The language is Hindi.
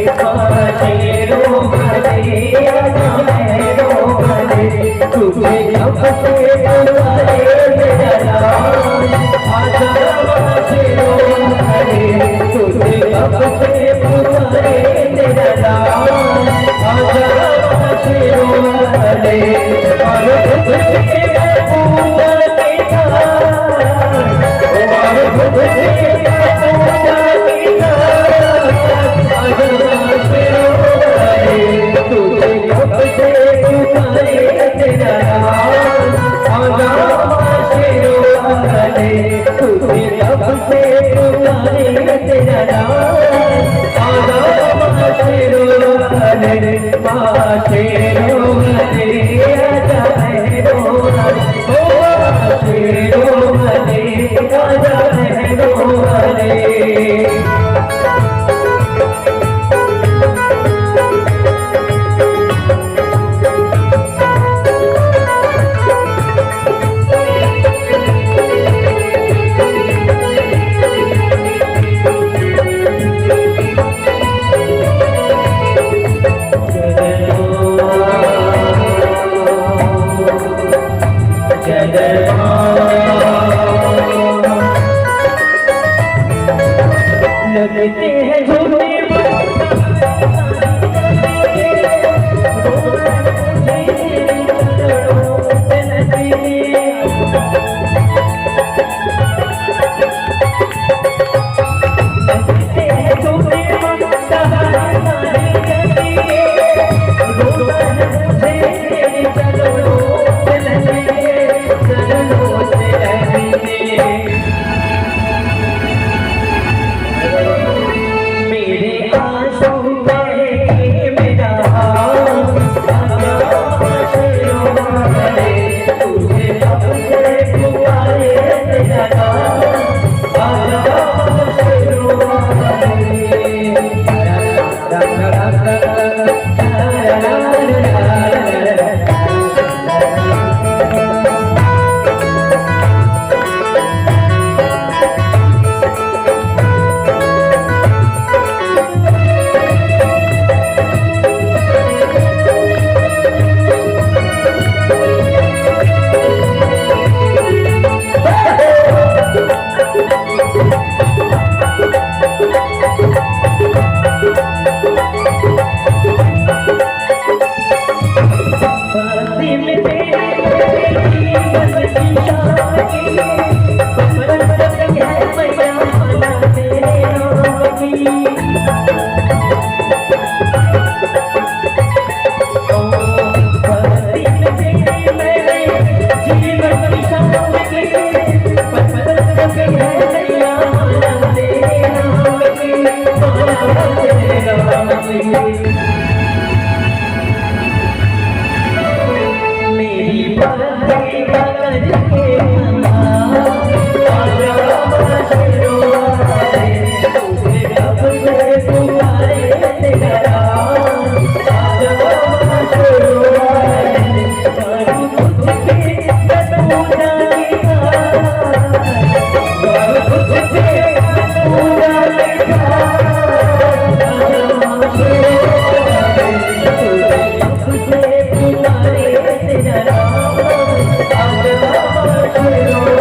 शेरों वाले आजा मेरों वाले तुझे कब से बुलाए मेरा लाल आजा शेरों वाले तुझे कब से बुलाए मेरा लाल आजा शेरों वाले और तुझे पूजा के और तुझे पूजा के तुझे कब से पुकारे तेरा नाम आजा शेरों वाले तुझे कब से पुकारे तेरा नाम आजा शेरों वाले माँ शेरों वाले आजा शेरों वाले शेरों वाले आजा शेरों वाले लगते हैं झूठे शेरों